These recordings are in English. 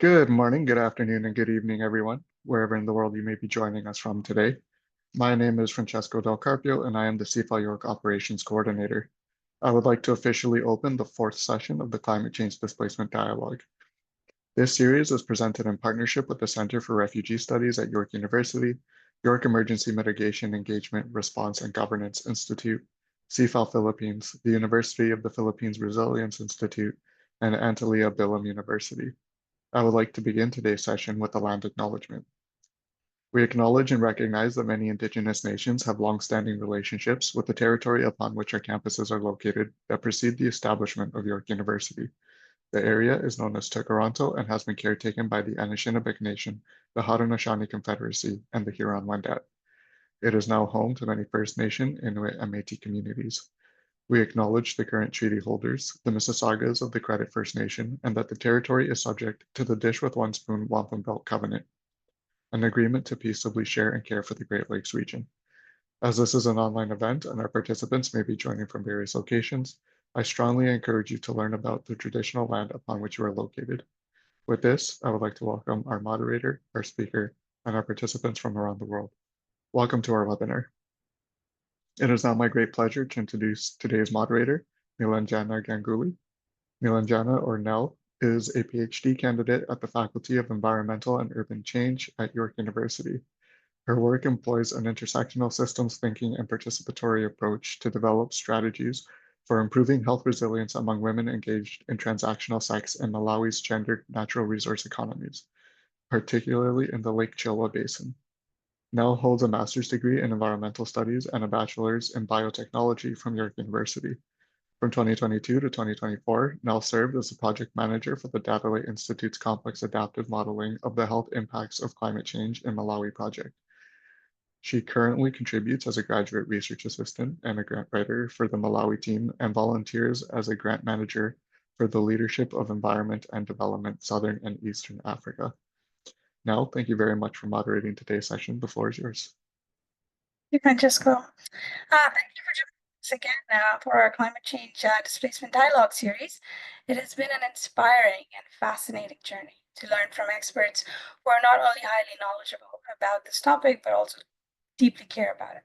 Good morning, good afternoon, and good evening, everyone, wherever in the world you may be joining us from today. My name is Francesco Del Carpio, and I am the CFA York Operations Coordinator. I would like to officially open the fourth session of the Climate Change Displacement Dialogue. This series is presented in partnership with the Center for Refugee Studies at York University, York Emergency Mitigation Engagement Response and Governance Institute, CFAL Philippines, the University of the Philippines Resilience Institute, and Antalya Bilham University. I would like to begin today's session with a land acknowledgement. We acknowledge and recognize that many Indigenous nations have long-standing relationships with the territory upon which our campuses are located that precede the establishment of York University. The area is known as Tkaronto and has been caretaken by the Anishinaabe Nation, the Haudenosaunee Confederacy, and the Huron-Wendat. It is now home to many First Nation, Inuit, and Métis communities. We acknowledge the current treaty holders, the Mississaugas of the Credit First Nation, and that the territory is subject to the Dish with One Spoon Wampum Belt Covenant, an agreement to peaceably share and care for the Great Lakes region. As this is an online event and our participants may be joining from various locations, I strongly encourage you to learn about the traditional land upon which you are located. With this, I would like to welcome our moderator, our speaker, and our participants from around the world. Welcome to our webinar. It is now my great pleasure to introduce today's moderator, Nilanjana Ganguly. Nilanjana, or Nell, is a PhD candidate at the Faculty of Environmental and Urban Change at York University. Her work employs an intersectional systems thinking and participatory approach to develop strategies for improving health resilience among women engaged in transactional sex in Malawi's gendered natural resource economies, particularly in the Lake Chilwa Basin. Nell holds a master's degree in environmental studies and a bachelor's in biotechnology from York University. From 2022 to 2024, Nell served as the project manager for the Data Lake Institute's Complex Adaptive Modeling of the Health Impacts of Climate Change in Malawi project. She currently contributes as a graduate research assistant and a grant writer for the Malawi team and volunteers as a grant manager for the Leadership of Environment and Development, Southern and Eastern Africa. Nell, thank you very much for moderating today's session. The floor is yours. Thank you, Francesco. Thank you for joining us again for our climate change displacement dialogue series. It has been an inspiring and fascinating journey to learn from experts who are not only highly knowledgeable about this topic, but also deeply care about it.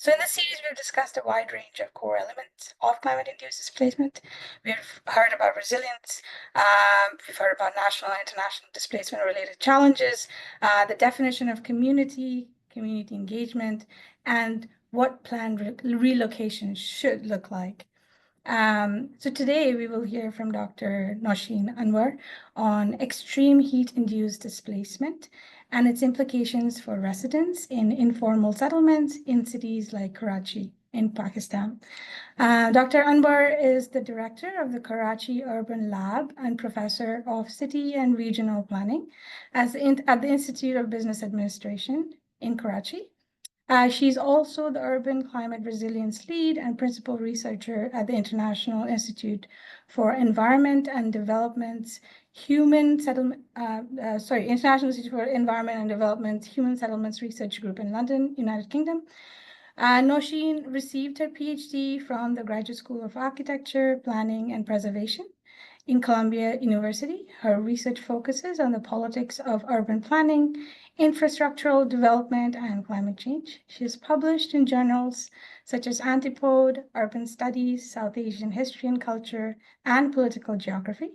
So in this series, we've discussed a wide range of core elements of climate-induced displacement. We've heard about resilience. We've heard about national and international displacement-related challenges, the definition of community engagement, and what planned relocation should look like. So today we will hear from Dr. Nausheen Anwar on extreme heat-induced displacement and its implications for residents in informal settlements in cities like Karachi in Pakistan. Dr. Anwar is the director of the Karachi Urban Lab and professor of city and regional planning at the Institute of Business Administration in Karachi. She's also the Urban Climate Resilience Lead and Principal Researcher at the International Institute for Environment and Development's International Institute for Environment and Development Human Settlements Research Group in London, United Kingdom. Nausheen received her PhD from the Graduate School of Architecture, Planning and Preservation in Columbia University. Her research focuses on the politics of urban planning, infrastructural development, and climate change. She has published in journals such as Antipode, Urban Studies, South Asian History and Culture, and Political Geography,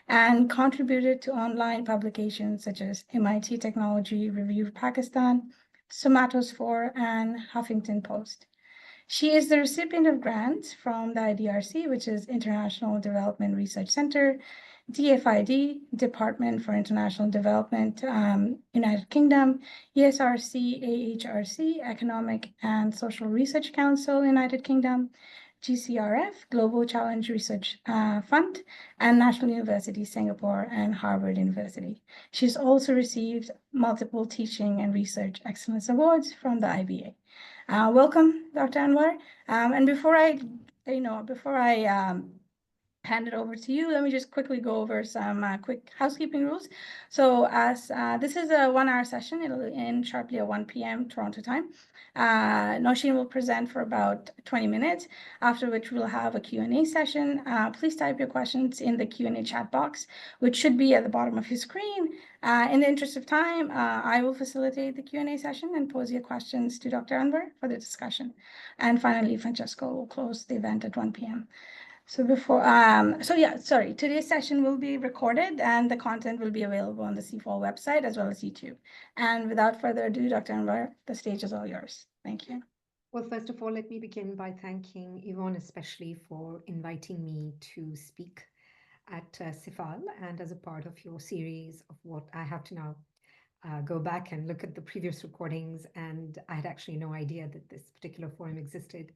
and contributed to online publications such as MIT Technology Review Pakistan, Somatosphere, and Huffington Post. She is the recipient of grants from the IDRC, which is International Development Research Center, DFID, Department for International Development, United Kingdom, ESRC, AHRC, Economic and Social Research Council, United Kingdom, GCRF, Global Challenge Research Fund, and National University Singapore and Harvard University. She's also received multiple teaching and research excellence awards from the IBA. Welcome, Dr. Anwar. And before I hand it over to you, let me just quickly go over some quick housekeeping rules. So as this is a 1 hour session, it'll end sharply at 1 p.m. Toronto time. Nausheen will present for about 20 minutes, after which we'll have a Q&A session. Please type your questions in the Q&A chat box, which should be at the bottom of your screen. In the interest of time, I will facilitate the Q&A session and pose your questions to Dr. Anwar for the discussion. And finally, Francesco will close the event at 1 p.m. So today's session will be recorded and the content will be available on the CFOL website as well as YouTube. And without further ado, Dr. Anwar, the stage is all yours. Thank you. Well, first of all, let me begin by thanking Yvonne especially for inviting me to speak at CIFAL and as a part of your series of what I have to now go back and look at the previous recordings. And I had actually no idea that this particular forum existed,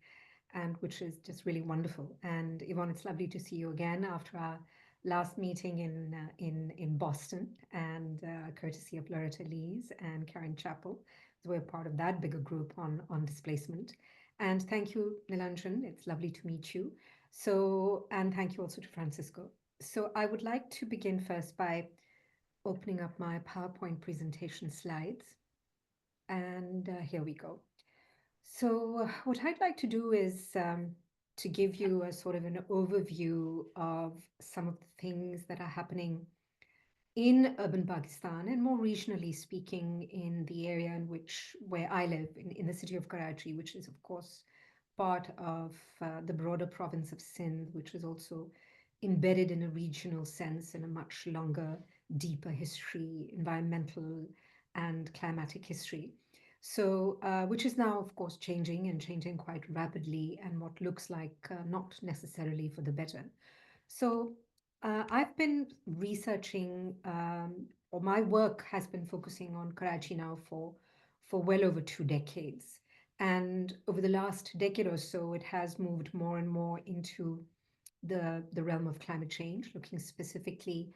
and which is just really wonderful. And Yvonne, it's lovely to see you again after our last meeting in Boston, and courtesy of Loretta Lees and Karen Chappell. So we're part of that bigger group on displacement. And thank you, Nilanjan. It's lovely to meet you. So, and thank you also to Francisco. So I would like to begin first by opening up my PowerPoint presentation slides. And here we go. So what I'd like to do is to give you a sort of an overview of some of the things that are happening in urban Pakistan, and more regionally speaking in the area in which where I live, in the city of Karachi, which is of course part of the broader province of Sindh, which is also embedded in a regional sense in a much longer, deeper history, environmental and climatic history. So, which is now, of course, changing and changing quite rapidly, and what looks like not necessarily for the better. So, I've been researching, or my work has been focusing on Karachi now for well over 2 decades. And over the last decade or so, it has moved more and more into the realm of climate change, looking specifically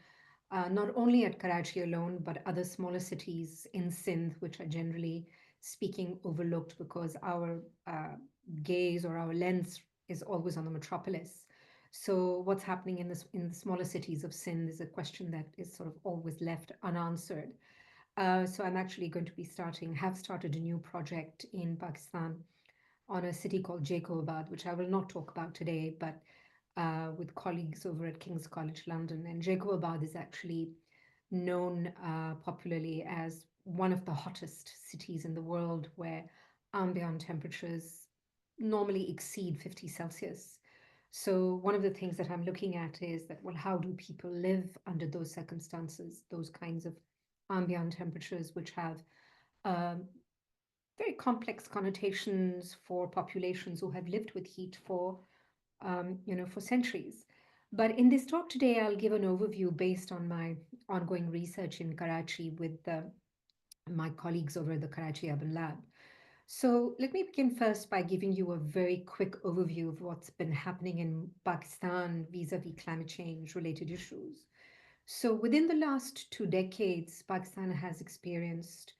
not only at Karachi alone, but other smaller cities in Sindh, which are generally speaking overlooked because our gaze or our lens is always on the metropolis. So what's happening in the smaller cities of Sindh is a question that is sort of always left unanswered. So I'm actually going to be have started a new project in Pakistan on a city called Jacobabad, which I will not talk about today, but with colleagues over at King's College London. And Jacobabad is actually known popularly as one of the hottest cities in the world, where ambient temperatures normally exceed 50 Celsius. So one of the things that I'm looking at is that, well, how do people live under those circumstances, those kinds of ambient temperatures, which have very complex connotations for populations who have lived with heat for for centuries. But in this talk today, I'll give an overview based on my ongoing research in Karachi with my colleagues over at the Karachi Urban Lab. So let me begin first by giving you a very quick overview of what's been happening in Pakistan vis-a-vis climate change related issues. So within the last 2 decades, Pakistan has experienced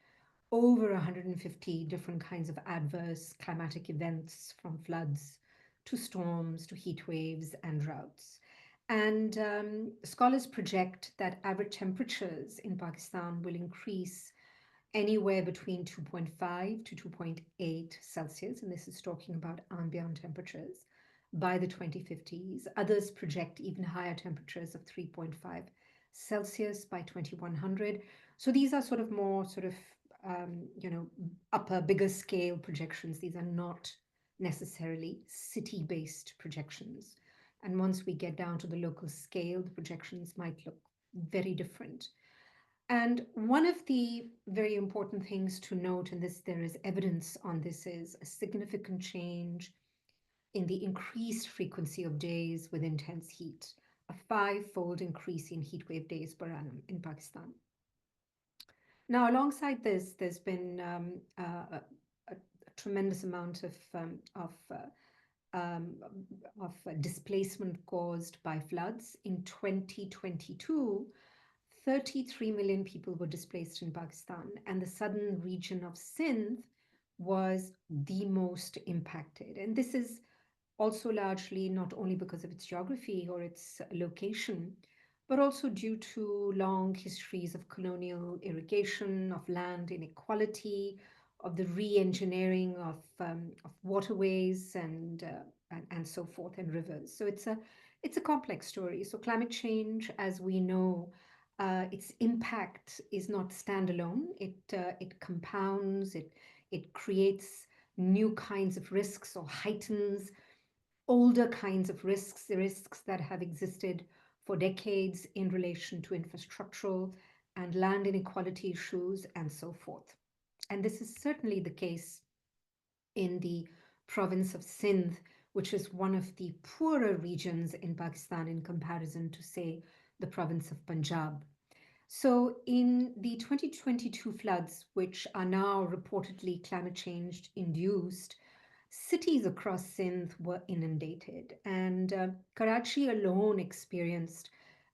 over 150 different kinds of adverse climatic events, from floods to storms to heat waves and droughts. And scholars project that average temperatures in Pakistan will increase anywhere between 2.5 to 2.8 Celsius, and this is talking about ambient temperatures, by the 2050s. Others project even higher temperatures of 3.5 Celsius by 2100. So these are sort of more upper, bigger scale projections. These are not necessarily city-based projections. And once we get down to the local scale, the projections might look very different. And one of the very important things to note, and this there is evidence on this, is a significant change in the increased frequency of days with intense heat, a 5-fold increase in heat wave days per annum in Pakistan. Now, alongside this, there's been a tremendous amount of displacement caused by floods. In 2022, 33 million people were displaced in Pakistan, and the southern region of Sindh was the most impacted. And this is also largely not only because of its geography or its location, but also due to long histories of colonial irrigation, of land inequality, of the re-engineering of waterways and so forth, and rivers. So it's a complex story. So climate change, as we know, its impact is not standalone. It compounds. It creates new kinds of risks or heightens older kinds of risks, the risks that have existed for decades in relation to infrastructural and land inequality issues and so forth. And this is certainly the case in the province of Sindh, which is one of the poorer regions in Pakistan in comparison to, say, the province of Punjab. So, in the 2022 floods, which are now reportedly climate change induced, cities across Sindh were inundated, and Karachi alone experienced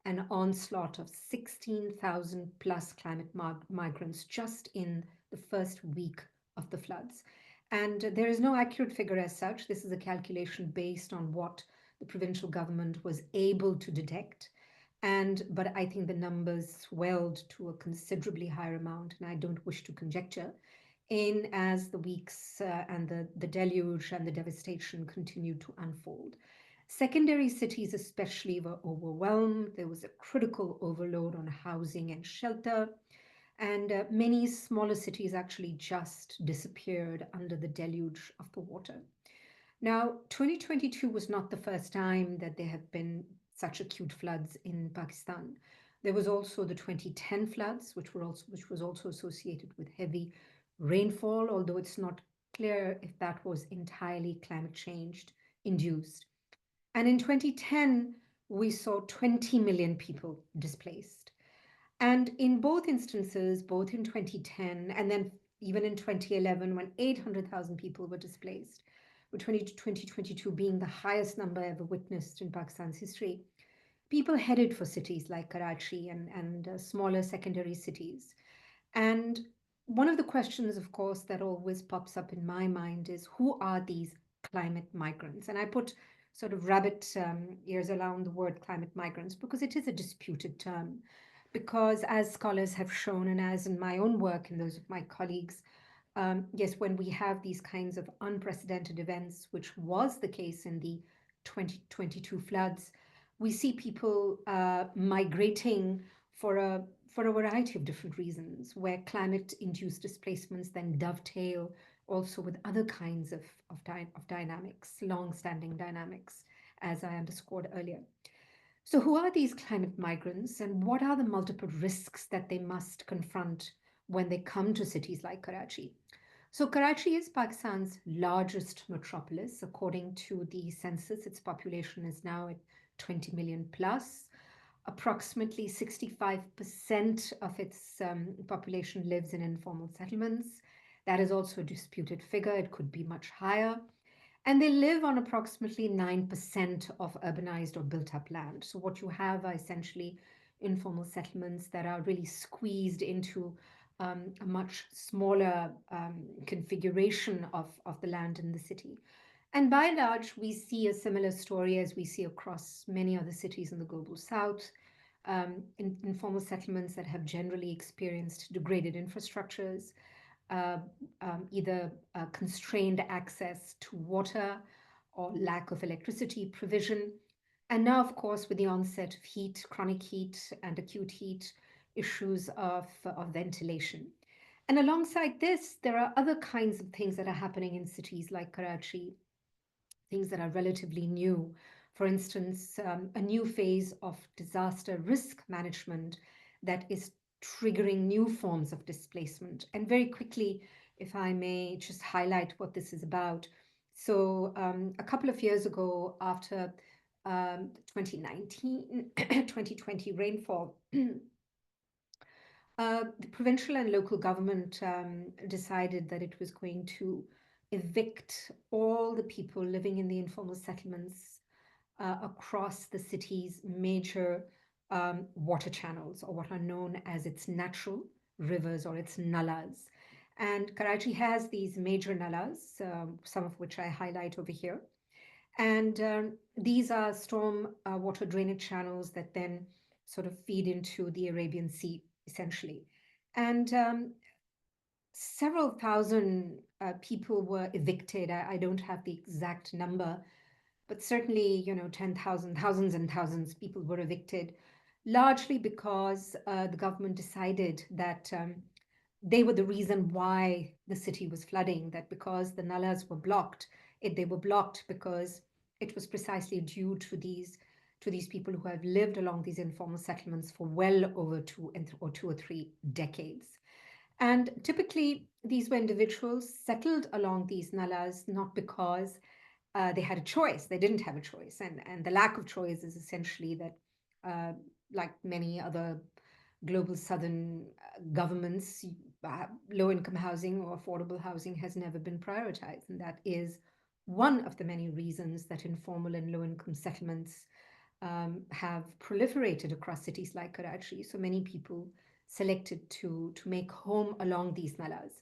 an onslaught of 16,000 plus climate migrants just in the first week of the floods. And there is no accurate figure as such. This is a calculation based on what the provincial government was able to detect. But I think the numbers swelled to a considerably higher amount, and I don't wish to conjecture in as the weeks and the deluge and the devastation continued to unfold. Secondary cities, especially, were overwhelmed. There was a critical overload on housing and shelter, and many smaller cities actually just disappeared under the deluge of the water. Now, 2022 was not the first time that there have been such acute floods in Pakistan. There was also the 2010 floods, which was also associated with heavy rainfall, although it's not clear if that was entirely climate change induced. And in 2010, we saw 20 million people displaced. And in both instances, both in 2010 and then even in 2011, when 800,000 people were displaced, with 2022 being the highest number ever witnessed in Pakistan's history, people headed for cities like Karachi and smaller secondary cities. And one of the questions, of course, that always pops up in my mind is who are these climate migrants? And I put sort of rabbit ears around the word climate migrants because it is a disputed term. Because as scholars have shown, and as in my own work and those of my colleagues, yes, when we have these kinds of unprecedented events, which was the case in the 2022 floods, we see people migrating for a variety of different reasons, where climate-induced displacements then dovetail also with other kinds of dynamics, long-standing dynamics, as I underscored earlier. So, who are these climate migrants, and what are the multiple risks that they must confront when they come to cities like Karachi? So, Karachi is Pakistan's largest metropolis. According to the census, its population is now at 20 million plus. Approximately 65% of its population lives in informal settlements. That is also a disputed figure, it could be much higher. And they live on approximately 9% of urbanized or built up land. So, what you have are essentially informal settlements that are really squeezed into a much smaller configuration of the land in the city. And by and large, we see a similar story as we see across many other cities in the global south. Informal settlements that have generally experienced degraded infrastructures, uh, either constrained access to water or lack of electricity provision. And now, of course, with the onset of heat, chronic heat, and acute heat, issues of ventilation. And alongside this, there are other kinds of things that are happening in cities like Karachi, things that are relatively new. For instance, a new phase of disaster risk management that is triggering new forms of displacement. And very quickly, if I may just highlight what this is about. So, a couple of years ago, after 2019 2020 rainfall, the provincial and local government decided that it was going to evict all the people living in the informal settlements across the city's major water channels, or what are known as its natural rivers or its nalas. And Karachi has these major nalas, some of which I highlight over here. And these are storm water drainage channels that then sort of feed into the Arabian Sea, essentially. And several thousand people were evicted. I don't have the exact number, but certainly, 10,000, thousands and thousands people were evicted, largely because the government decided that they were the reason why the city was flooding, that because the nalas were blocked, they were blocked because it was precisely due to these people who have lived along these informal settlements for well over 2 or 3 decades. And typically, these were individuals settled along these nalas not because they had a choice. They didn't have a choice. And the lack of choice is essentially that, like many other global southern governments, low income housing or affordable housing has never been prioritized. And that is one of the many reasons that informal and low income settlements have proliferated across cities like Karachi. So many people selected to make home along these nalas.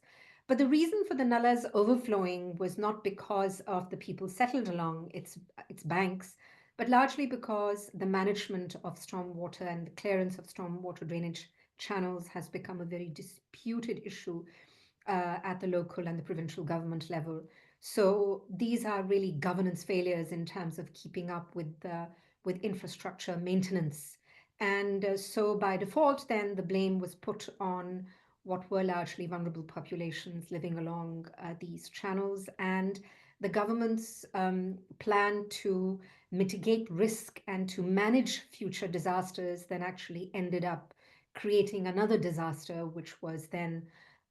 But the reason for the nalas overflowing was not because of the people settled along its banks, but largely because the management of stormwater and the clearance of stormwater drainage channels has become a very disputed issue at the local and the provincial government level. So these are really governance failures in terms of keeping up with infrastructure maintenance. And so by default, then the blame was put on what were largely vulnerable populations living along these channels. And the government's plan to mitigate risk and to manage future disasters then actually ended up creating another disaster, which was then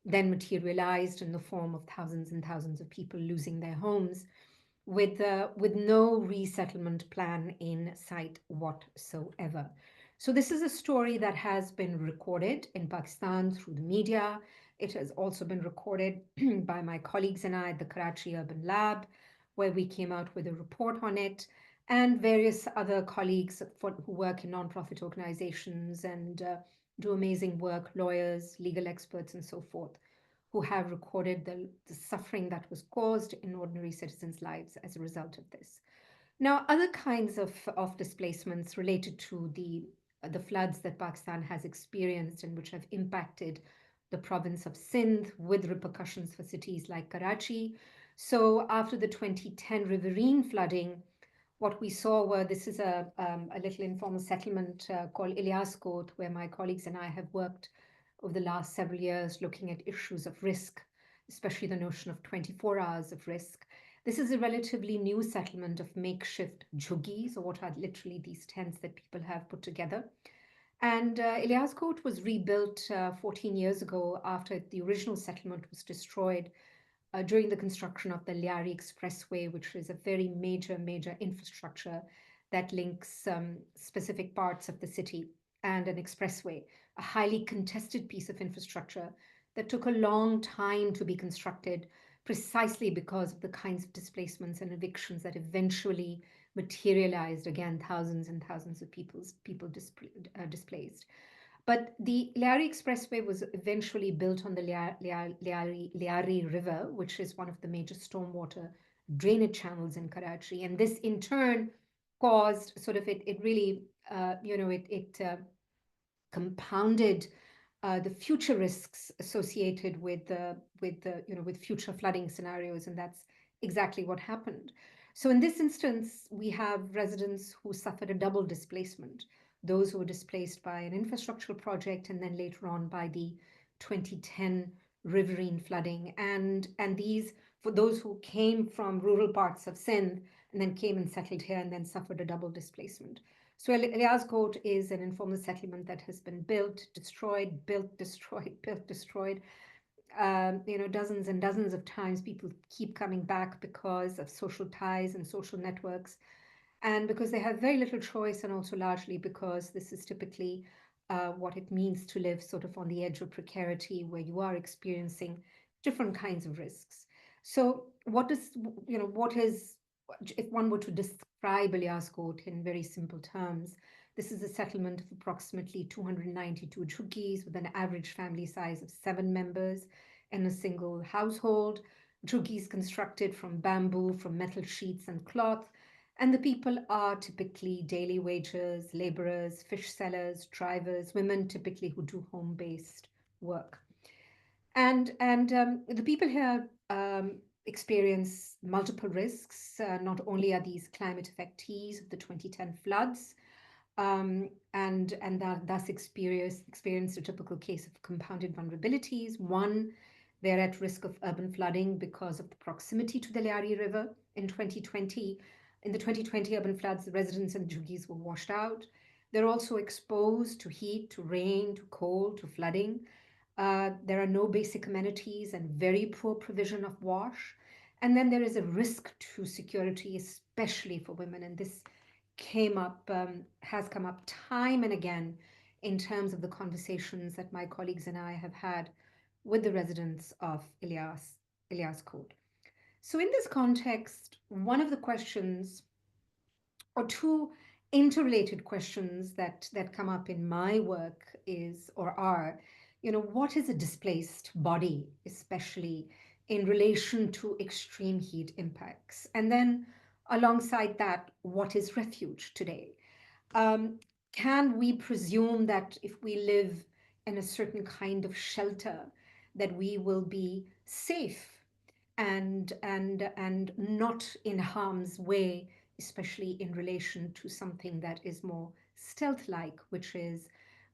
materialized in the form of thousands and thousands of people losing their homes with no resettlement plan in sight whatsoever. So this is a story that has been recorded in Pakistan through the media. It has also been recorded by my colleagues and I at the Karachi Urban Lab, where we came out with a report on it, and various other colleagues who work in nonprofit organizations and do amazing work, lawyers, legal experts, and so forth, who have recorded the suffering that was caused in ordinary citizens' lives as a result of this. Now, other kinds of displacements related to the floods that Pakistan has experienced and which have impacted the province of Sindh with repercussions for cities like Karachi. So after the 2010 riverine flooding, what we saw were this is a little informal settlement called Ilyas Kot, where my colleagues and I have worked over the last several years looking at issues of risk, especially the notion of 24 hours of risk. This is a relatively new settlement of makeshift jhuggies, or what are literally these tents that people have put together. And Ilyas Kot was rebuilt 14 years ago after the original settlement was destroyed during the construction of the Liari Expressway, which is a very major infrastructure that links specific parts of the city, and an expressway, a highly contested piece of infrastructure that took a long time to be constructed precisely because of the kinds of displacements and evictions that eventually materialized. Again, thousands and thousands of people displaced. But the Liari Expressway was eventually built on the Liari River, which is one of the major stormwater drainage channels in Karachi. And this in turn caused sort of it really, compounded the future risks associated with future flooding scenarios, and that's exactly what happened. So in this instance, we have residents who suffered a double displacement: those who were displaced by an infrastructural project, and then later on by the 2010 riverine flooding. And these, for those who came from rural parts of Sindh and then came and settled here and then suffered a double displacement. So Elias Court is an informal settlement that has been built, destroyed, built, destroyed, built, destroyed. Dozens and dozens of times. People keep coming back because of social ties and social networks, and because they have very little choice, and also largely because this is typically what it means to live sort of on the edge of precarity, where you are experiencing different kinds of risks. So what is, if one were to describe Aliascote in very simple terms, this is a settlement of approximately 292 jhuggies with an average family size of 7 members in a single household. Jhuggies constructed from bamboo, from metal sheets and cloth, And the people are typically daily wagers, laborers, fish sellers, drivers, women typically who do home-based work. And the people here experience multiple risks. Not only are these climate effectees of the 2010 floods, and that thus experience a typical case of compounded vulnerabilities. One, they're at risk of urban flooding because of the proximity to the Lyari River. In the 2020 urban floods, the residents and jugis were washed out. They're also exposed to heat, to rain, to cold, to flooding. There are no basic amenities and very poor provision of wash. And then there is a risk to security, especially for women. And this has come up time and again in terms of the conversations that my colleagues and I have had with the residents of Ilyas Court. So in this context, one of the questions or two interrelated questions that come up in my work is or are, what is a displaced body, especially in relation to extreme heat impacts? And then alongside that, what is refuge today? um, can we presume that if we live in a certain kind of shelter, that we will be safe and not in harm's way, especially in relation to something that is more stealth-like, which is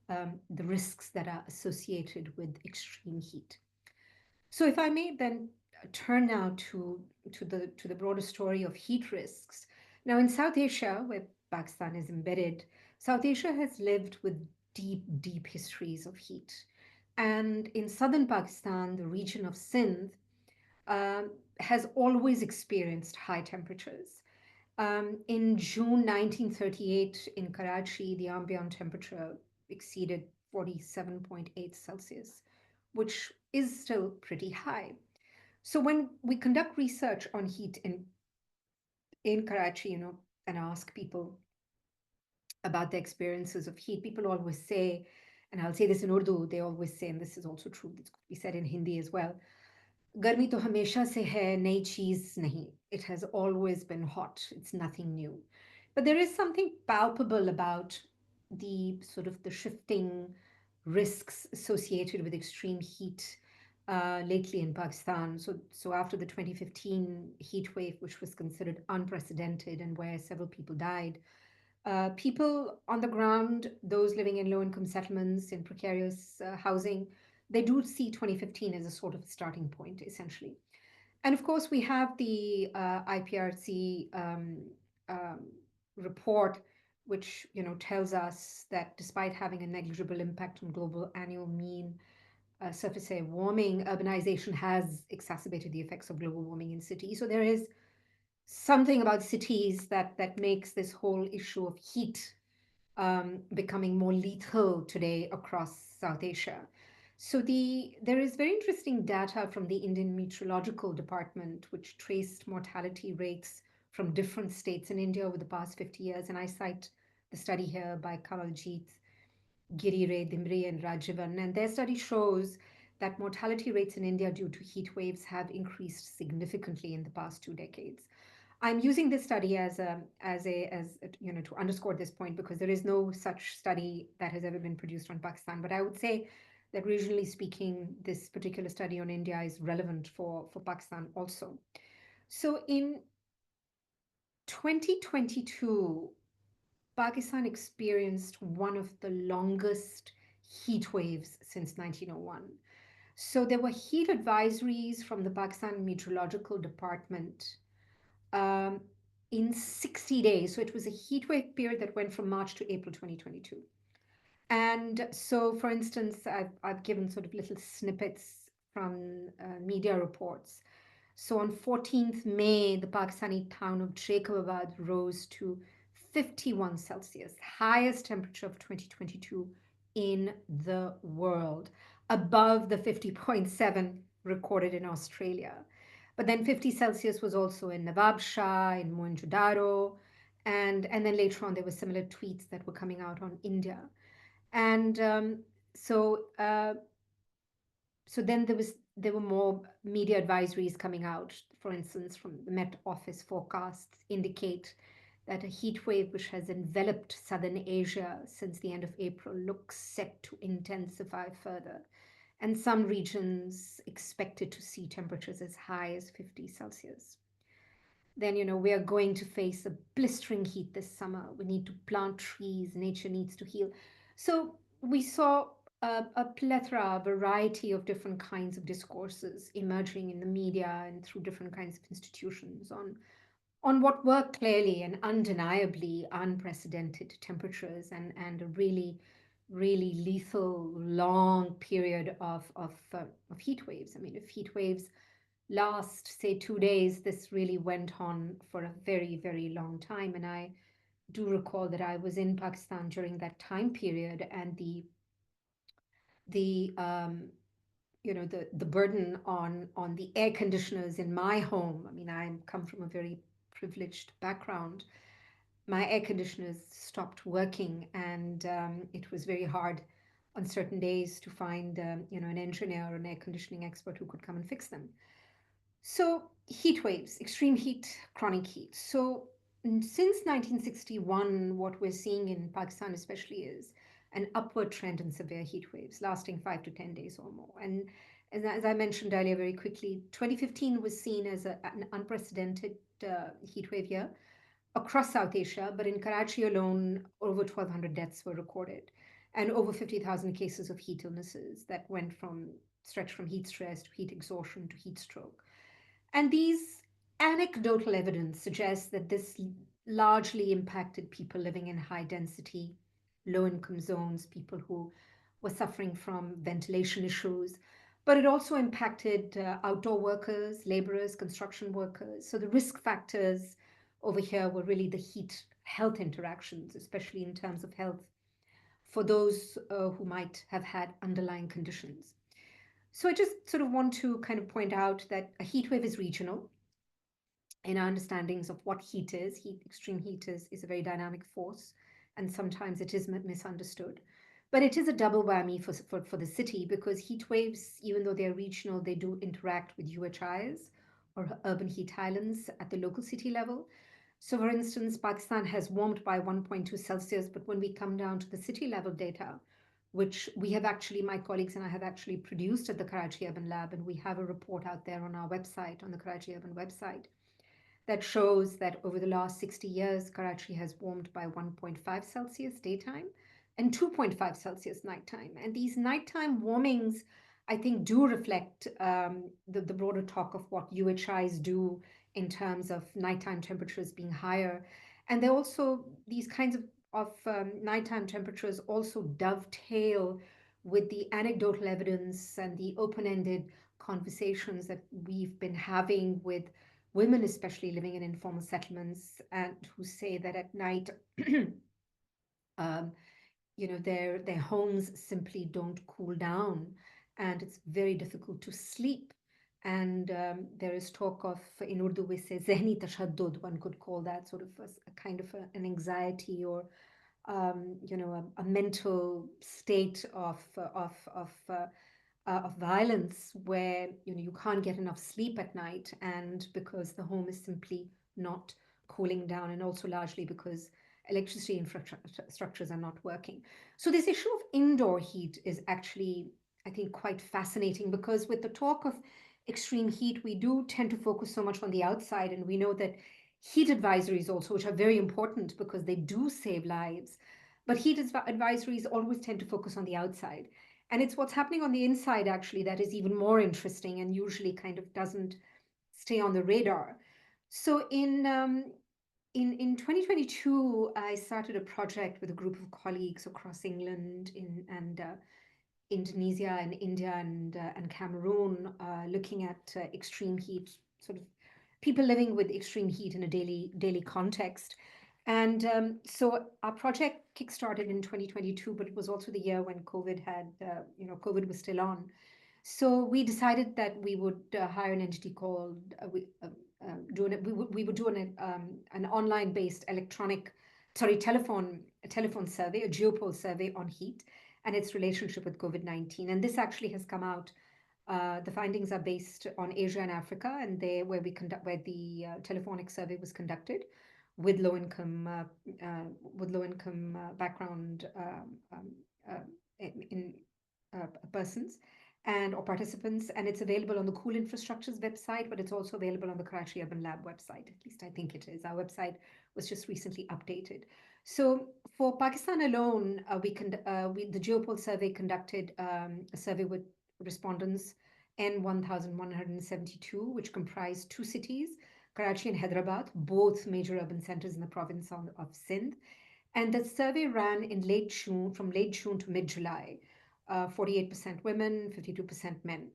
the risks that are associated with extreme heat. So if I may then turn now to the broader story of heat risks. Now in South Asia, where Pakistan is embedded, South Asia has lived with deep histories of heat. And in southern Pakistan, the region of Sindh has always experienced high temperatures. In June 1938 in Karachi, the ambient temperature exceeded 47.8 Celsius, which is still pretty high. So when we conduct research on heat in Karachi, and ask people about their experiences of heat, people always say, and I'll say this in Urdu, they always say, and this is also true, this could be said in Hindi as well, गर्मी तो हमेशा से है, नई चीज नहीं. It has always been hot. It's nothing new. But there is something palpable about the sort of the shifting risks associated with extreme heat lately in Pakistan. So after the 2015 heat wave, which was considered unprecedented and where several people died, people on the ground, those living in low-income settlements, in precarious housing, they do see 2015 as a sort of starting point, essentially. And of course, we have the IPRC um, report, which tells us that despite having a negligible impact on global annual mean surface area warming, urbanization has exacerbated the effects of global warming in cities. So there is something about cities that makes this whole issue of heat becoming more lethal today across South Asia. So there is very interesting data from the Indian Meteorological Department, which traced mortality rates from different states in India over the past 50 years. And I cite the study here by Kamaljit, Giri Dimri, and Rajivan. And their study shows that mortality rates in India due to heat waves have increased significantly in the past 2 decades. I'm using this study as to underscore this point because there is no such study that has ever been produced on Pakistan. But I would say that regionally speaking, this particular study on India is relevant for Pakistan also. So in 2022, Pakistan experienced one of the longest heat waves since 1901. So there were heat advisories from the Pakistan Meteorological Department um, in 60 days. So it was a heat wave period that went from March to April 2022. And so, for instance, I've given sort of little snippets from media reports. So on 14th May, the Pakistani town of Jacobabad rose to 51 Celsius, highest temperature of 2022 in the world, above the 50.7 recorded in Australia. But then 50 Celsius was also in Nawab Shah, in Mohenjo-daro, and then later on there were similar tweets that were coming out on India. And so so then there were more media advisories coming out. For instance, from the Met Office forecasts indicate that a heat wave which has enveloped southern Asia since the end of April looks set to intensify further, and some regions expected to see temperatures as high as 50 Celsius. Then, we are going to face a blistering heat this summer. We need to plant trees, nature needs to heal. So we saw a plethora, a variety of different kinds of discourses emerging in the media and through different kinds of institutions on what were clearly and undeniably unprecedented temperatures and a really, really lethal long period of heat waves. I mean, if heat waves last, say, 2 days, this really went on for a very, very long time. And I do recall that I was in Pakistan during that time period, and the the burden on the air conditioners in my home. I mean, I come from a very privileged background. My air conditioners stopped working, and it was very hard on certain days to find an engineer or an air conditioning expert who could come and fix them. So heat waves, extreme heat, chronic heat. So since 1961, what we're seeing in Pakistan especially is an upward trend in severe heat waves lasting 5 to 10 days or more. And as I mentioned earlier very quickly, 2015 was seen as an unprecedented heat wave year across South Asia, but in Karachi alone, over 1,200 deaths were recorded and over 50,000 cases of heat illnesses that stretched from heat stress to heat exhaustion to heat stroke. And these anecdotal evidence suggests that this largely impacted people living in high density, low income zones, people who were suffering from ventilation issues, but it also impacted outdoor workers, laborers, construction workers. So the risk factors over here were really the heat health interactions, especially in terms of health for those who might have had underlying conditions. So I just sort of want to kind of point out that a heat wave is regional in our understandings of what heat is. Extreme heat is a very dynamic force, and sometimes it is misunderstood. But it is a double whammy for the city, because heat waves, even though they're regional, they do interact with UHIs or urban heat islands at the local city level. So, for instance, Pakistan has warmed by 1.2 Celsius, but when we come down to the city level data, which we have actually, my colleagues and I have actually produced at the Karachi Urban Lab, and we have a report out there on our website, on the Karachi Urban website, that shows that over the last 60 years, Karachi has warmed by 1.5 Celsius daytime and 2.5 Celsius nighttime. And these nighttime warmings, I think, do reflect the broader talk of what UHIs do in terms of nighttime temperatures being higher. And they also, these kinds of nighttime temperatures also dovetail with the anecdotal evidence and the open-ended conversations that we've been having with women, especially living in informal settlements, and who say that at night, um, their homes simply don't cool down, and it's very difficult to sleep. And there is talk of, in Urdu we say zehni tashaddud, one could call that sort of a kind of an anxiety, or a mental state of violence, where you can't get enough sleep at night, and because the home is simply not cooling down, and also largely because electricity infrastructures are not working. So this issue of indoor heat is actually, I think, quite fascinating, because with the talk of extreme heat, we do tend to focus so much on the outside, and we know that heat advisories also, which are very important because they do save lives, but heat advisories always tend to focus on the outside. And it's what's happening on the inside, actually, that is even more interesting and usually kind of doesn't stay on the radar. So in 2022, I started a project with a group of colleagues across England and Indonesia and India and Cameroon, looking at extreme heat, sort of people living with extreme heat in a daily context. And so our project kickstarted in 2022, but it was also the year when COVID was still on. So we decided that we would hire an entity called, we would do an online-based telephone survey, a geopulse survey on heat and its relationship with COVID-19. And this actually has come out. The findings are based on Asia and Africa, and where the telephonic survey was conducted. with low income background uh, in persons and or participants, and it's available on the Cool Infrastructures website, but it's also available on the Karachi Urban Lab website. At least I think it is. Our website was just recently updated. So for Pakistan alone, the Geopol survey conducted a survey with respondents in 1,172, which comprised two cities, Karachi and Hyderabad, both major urban centers in the province of Sindh. And the survey ran in late June, from late June to mid July, 48% women, 52% men.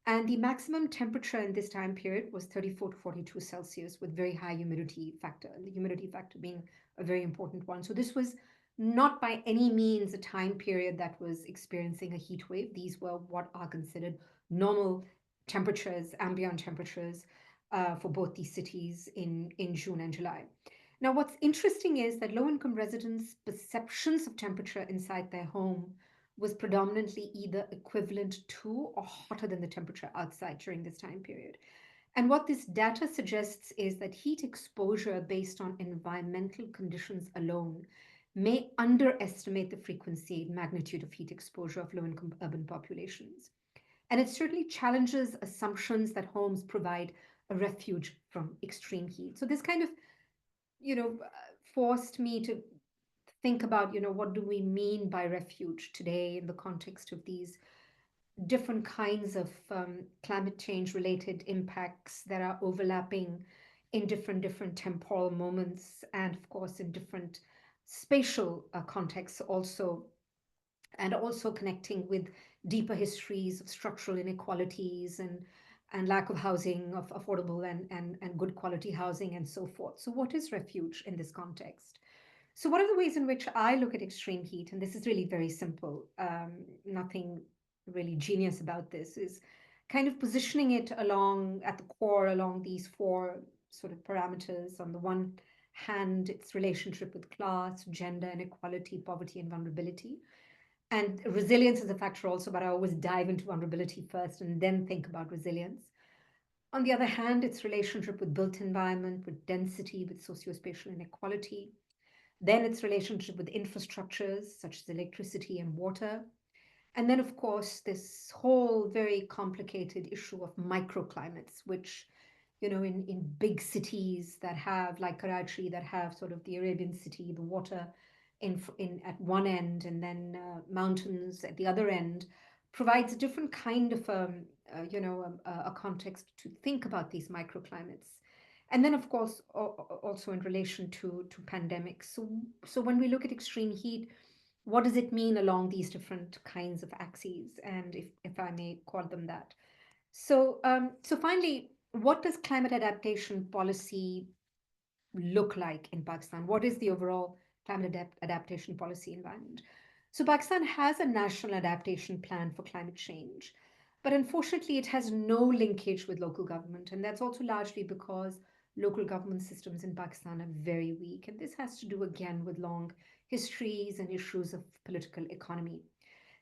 And the maximum temperature in this time period was 34 to 42 Celsius with very high humidity factor, the humidity factor being a very important one. So this was not by any means a time period that was experiencing a heat wave. These were what are considered normal temperatures, ambient temperatures for both these cities in June and July. Now, what's interesting is that low income residents' perceptions of temperature inside their home was predominantly either equivalent to or hotter than the temperature outside during this time period. And what this data suggests is that heat exposure based on environmental conditions alone may underestimate the frequency and magnitude of heat exposure of low income urban populations. And it certainly challenges assumptions that homes provide a refuge from extreme heat. So this kind of, forced me to think about, what do we mean by refuge today in the context of these different kinds of climate change related impacts that are overlapping in different temporal moments, and of course in different spatial contexts also, and also connecting with deeper histories of structural inequalities and lack of housing, of affordable and good quality housing, and so forth. So what is refuge in this context? So one of the ways in which I look at extreme heat, and this is really very simple, nothing really genius about this, is kind of positioning it along at the core along these four sort of parameters. On the one hand, its relationship with class, gender, inequality, poverty, and vulnerability. And resilience is a factor also, but I always dive into vulnerability first and then think about resilience. On the other hand, its relationship with built environment, with density, with sociospatial inequality. Then its relationship with infrastructures such as electricity and water. And then, of course, this whole very complicated issue of microclimates, which, in big cities that have, like Karachi, that have sort of the Arabian Sea, the water in at one end, and then mountains at the other end, provides a different kind of a context to think about these microclimates. And then, of course, also in relation to pandemics. So when we look at extreme heat, what does it mean along these different kinds of axes, and if I may call them that? So finally, what does climate adaptation policy look like in Pakistan? What is the overall climate adaptation policy environment? So Pakistan has a national adaptation plan for climate change, but unfortunately, it has no linkage with local government, and that's also largely because local government systems in Pakistan are very weak, and this has to do again with long histories and issues of political economy.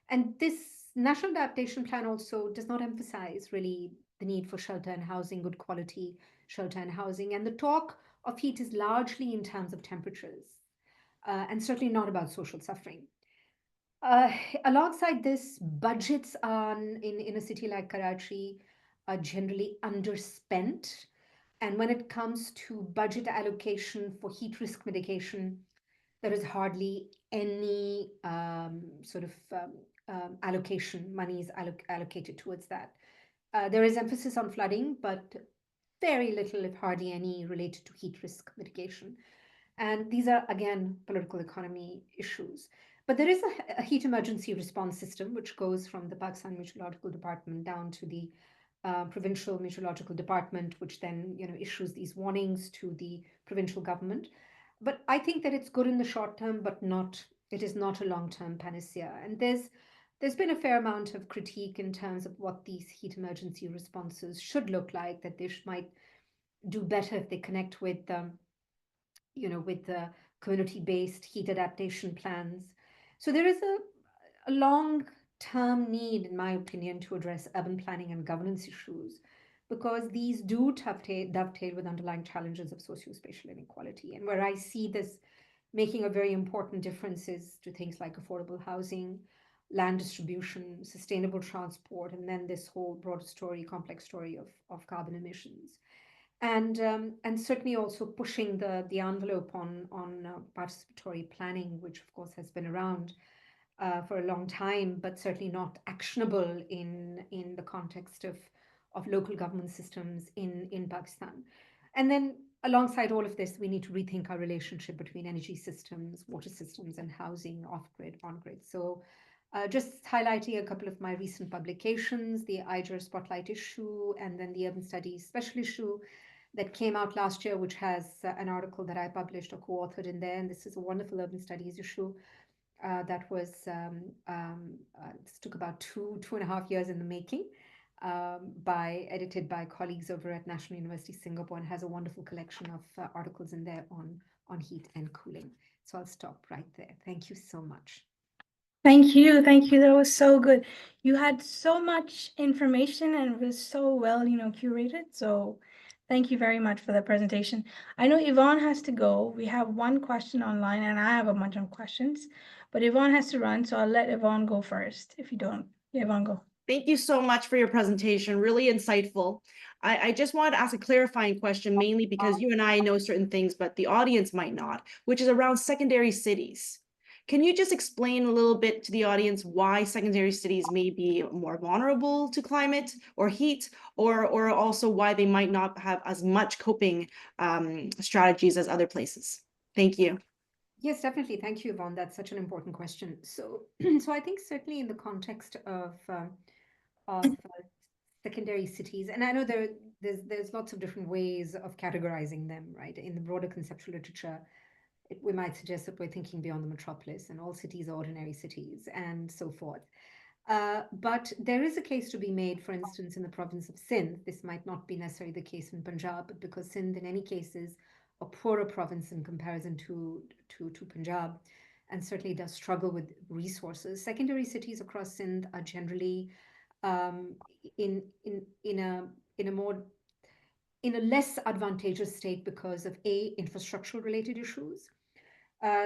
And this national adaptation plan also does not emphasize really the need for shelter and housing, good quality shelter and housing. And the talk of heat is largely in terms of temperatures, and certainly not about social suffering. Uh, Alongside this, budgets in a city like Karachi are generally underspent. And when it comes to budget allocation for heat risk mitigation, there is hardly any sort of allocation, money is allocated towards that. There is emphasis on flooding, but very little, if hardly any, related to heat risk mitigation. And these are, again, political economy issues. But there is a heat emergency response system, which goes from the Pakistan Meteorological Department down to the provincial meteorological department, which then issues these warnings to the provincial government. But I think that it's good in the short term, but not it is not a long-term panacea. And there's been a fair amount of critique in terms of what these heat emergency responses should look like, that they might do better if they connect with with the community-based heat adaptation plans. So there is a long-term need, in my opinion, to address urban planning and governance issues, because these do dovetail with underlying challenges of socio-spatial inequality. And where I see this making a very important difference is to things like affordable housing, land distribution, sustainable transport, and then this whole broader story, complex story of carbon emissions. And certainly also pushing the envelope on participatory planning, which of course has been around for a long time, but certainly not actionable in the context of local government systems in Pakistan. And then alongside all of this, we need to rethink our relationship between energy systems, water systems, and housing, off-grid, on-grid. So just highlighting a couple of my recent publications, the IGER Spotlight issue, and then the Urban Studies Special issue that came out last year, which has an article that I published or co-authored in there. And this is a wonderful urban studies issue that was this took about two and a half years in the making, edited by colleagues over at National University Singapore, and has a wonderful collection of articles in there on heat and cooling. So I'll stop right there. Thank you so much. Thank you. Thank you. That was so good. You had so much information and it was so well, curated. So thank you very much for the presentation. I know Yvonne has to go. We have one question online and I have a bunch of questions, but Yvonne has to run. So I'll let Yvonne go first if you don't. Yeah, Yvonne, go. Thank you so much for your presentation, really insightful. I just wanted to ask a clarifying question, mainly because you and I know certain things, but the audience might not, which is around secondary cities. Can you just explain a little bit to the audience why secondary cities may be more vulnerable to climate or heat, or also why they might not have as much coping strategies as other places? Thank you. Yes, definitely. Thank you, Yvonne. That's such an important question. So, so I think certainly in the context of secondary cities, and I know there's lots of different ways of categorizing them, right? In the broader conceptual literature, we might suggest that we're thinking beyond the metropolis, and all cities are ordinary cities, and so forth. But there is a case to be made, for instance, in the province of Sindh. This might not be necessarily the case in Punjab, but because Sindh, in any case, is a poorer province in comparison to Punjab, and certainly does struggle with resources. Secondary cities across Sindh are generally in a less advantageous state because of infrastructural related issues.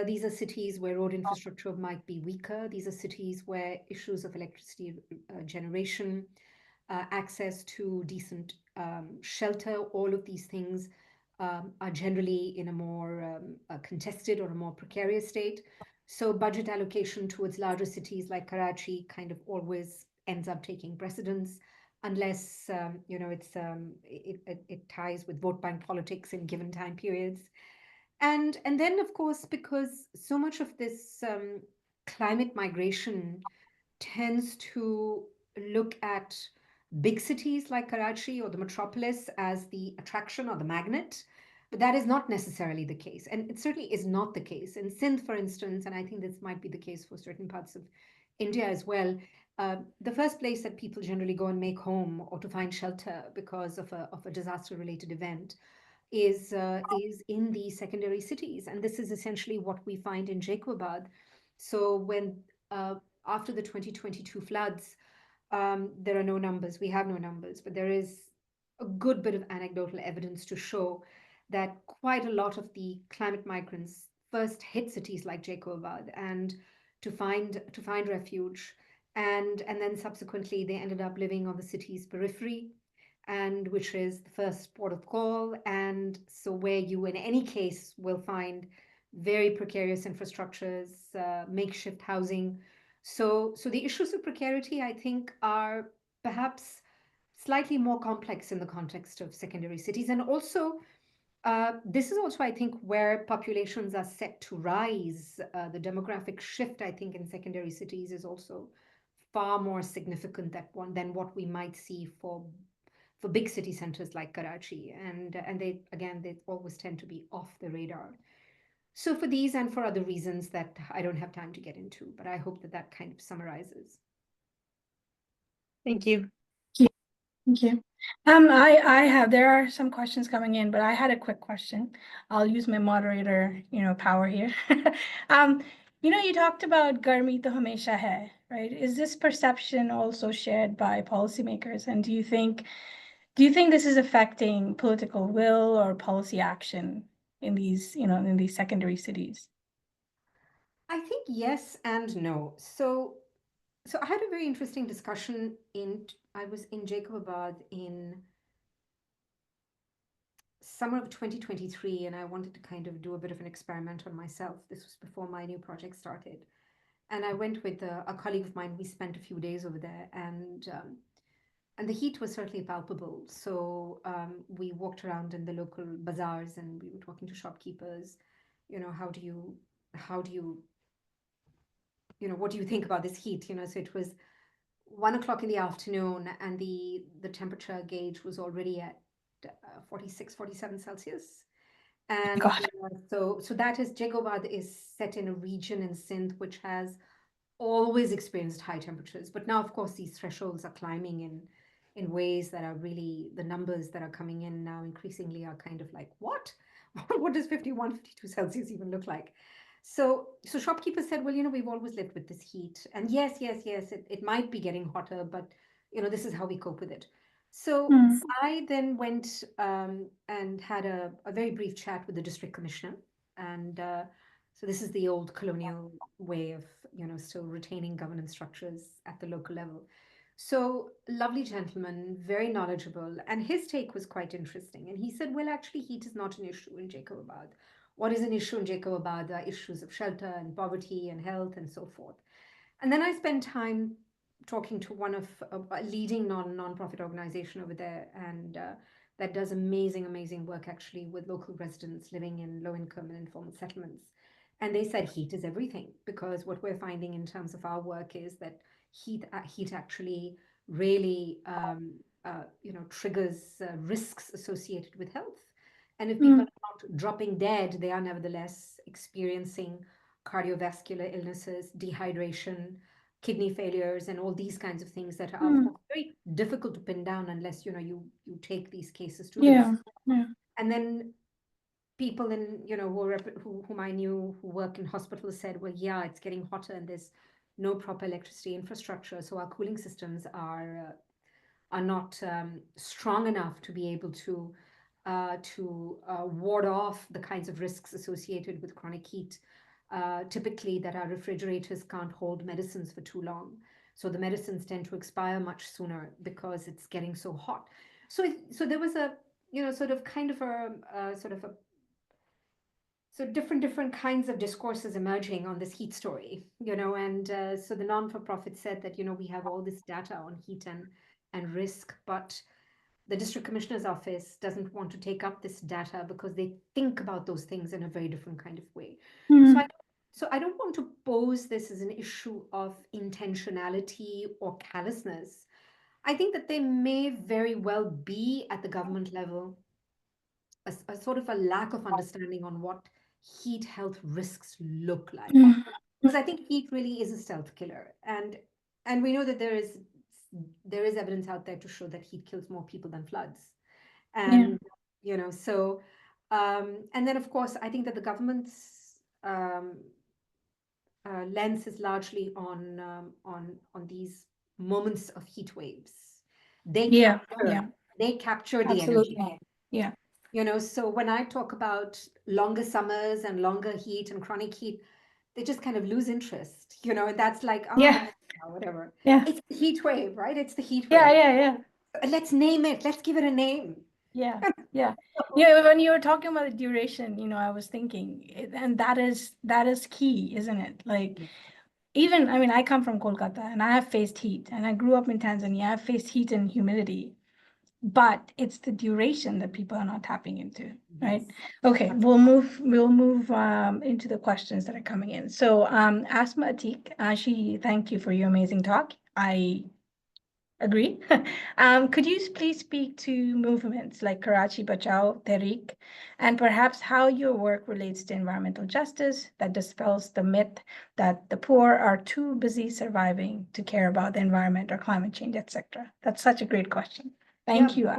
These are cities where road infrastructure might be weaker. These are cities where issues of electricity generation, access to decent shelter, all of these things are generally in a more contested or a more precarious state. So budget allocation towards larger cities like Karachi kind of always ends up taking precedence, unless it ties with vote bank politics in given time periods. And then, of course, because so much of this climate migration tends to look at big cities like Karachi or the metropolis as the attraction or the magnet, but that is not necessarily the case. And it certainly is not the case. In Sindh, for instance, and I think this might be the case for certain parts of India as well, the first place that people generally go and make home or to find shelter because of a disaster-related event is in the secondary cities, and this is essentially what we find in Jacobabad. So when after the 2022 floods, there are no numbers. We have no numbers, but there is a good bit of anecdotal evidence to show that quite a lot of the climate migrants first hit cities like Jacobabad and to find refuge, and then subsequently they ended up living on the city's periphery, and which is the first port of call, and so where you in any case will find very precarious infrastructures, makeshift housing. So the issues of precarity, I think, are perhaps slightly more complex in the context of secondary cities. And also, this is also, I think, where populations are set to rise. The demographic shift, I think, in secondary cities is also far more significant than what we might see for big city centers like Karachi, and they always tend to be off the radar. So for these and for other reasons that I don't have time to get into, but I hope that kind of summarizes. Thank you. Thank you. There are some questions coming in, but I had a quick question. I'll use my moderator, power here. You talked about Garmi to Hamesha Hai, right? Is this perception also shared by policymakers? And do you think Do you think this is affecting political will or policy action in these, in these secondary cities? I think yes and no. So I had a very interesting discussion I was in Jacobabad in summer of 2023, and I wanted to kind of do a bit of an experiment on myself. This was before my new project started. And I went with a colleague of mine. We spent a few days over there, and the heat was certainly palpable. So we walked around in the local bazaars, and we were talking to shopkeepers. How do you, what do you think about this heat? So it was 1 o'clock in the afternoon, and the temperature gauge was already at 46, 47 Celsius. And God. so that is Jacobabad is set in a region in Sindh which has always experienced high temperatures. But now, of course, these thresholds are climbing in ways that are really, the numbers that are coming in now increasingly are kind of like, what? What does 51, 52 Celsius even look like? So shopkeepers said, well, we've always lived with this heat. And yes, it might be getting hotter, but, this is how we cope with it. So Mm. I then went and had a very brief chat with the district commissioner. And so this is the old colonial way of, still retaining governance structures at the local level. So lovely gentleman, very knowledgeable, and his take was quite interesting. And he said, well, actually, heat is not an issue in Jacobabad. What is an issue in Jacobabad are issues of shelter and poverty and health and so forth. And then I spent time talking to one of a leading non-profit organization over there, and that does amazing work actually with local residents living in low income and informal settlements. And they said heat is everything, because what we're finding in terms of our work is that heat actually really triggers risks associated with health. And if people are not dropping dead, they are nevertheless experiencing cardiovascular illnesses, dehydration, kidney failures, and all these kinds of things that are, of course, very difficult to pin down unless you take these cases to Yeah. And then people in whom I knew who work in hospitals said, well, yeah, it's getting hotter and there's no proper electricity infrastructure, so our cooling systems are not strong enough to be able to ward off the kinds of risks associated with chronic heat. Typically, that our refrigerators can't hold medicines for too long, so the medicines tend to expire much sooner because it's getting so hot. So there was a sort of kind of a sort of a so different kinds of discourses emerging on this heat story, and so the non-for-profit said that we have all this data on heat and risk, but the district commissioner's office doesn't want to take up this data because they think about those things in a very different kind of way. So I don't want to pose this as an issue of intentionality or callousness. I think that there may very well be at the government level a sort of a lack of understanding on what heat health risks look like. Because I think heat really is a stealth killer, and we know that there is evidence out there to show that heat kills more people than floods. And so and then of course I think that the government's lens is largely on these moments of heat waves. They capture the Absolutely. energy. Yeah. So when I talk about longer summers and longer heat and chronic heat, they just kind of lose interest, and that's like, whatever. Yeah. It's the heat wave, right? It's the heat wave. Yeah. Let's name it. Let's give it a name. Yeah. When you were talking about the duration, I was thinking, and that is key, isn't it? Like, even, I come from Kolkata and I have faced heat, and I grew up in Tanzania. I've faced heat and humidity, but it's the duration that people are not tapping into, right? Okay, we'll move into the questions that are coming in. So Asma Atik, she thank you for your amazing talk. I agree. Could you please speak to movements like Karachi Bachao, Tehreek, and perhaps how your work relates to environmental justice that dispels the myth that the poor are too busy surviving to care about the environment or climate change, etc.? That's such a great question. Thank you.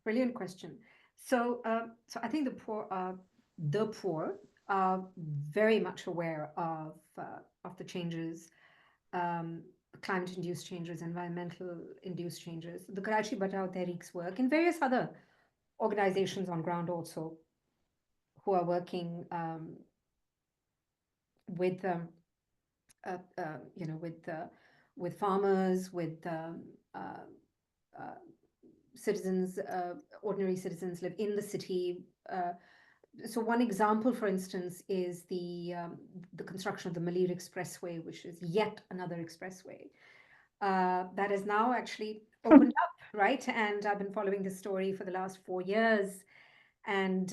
Brilliant question. So I think the poor are very much aware of the changes climate-induced changes, environmental-induced changes. The Karachi Bachao Tehreek's work and various other organizations on ground also who are working with with farmers, with citizens, ordinary citizens live in the city. So one example, for instance, is the construction of the Malir Expressway, which is yet another expressway that is now actually opened up, right? And I've been following this story for the last 4 years, and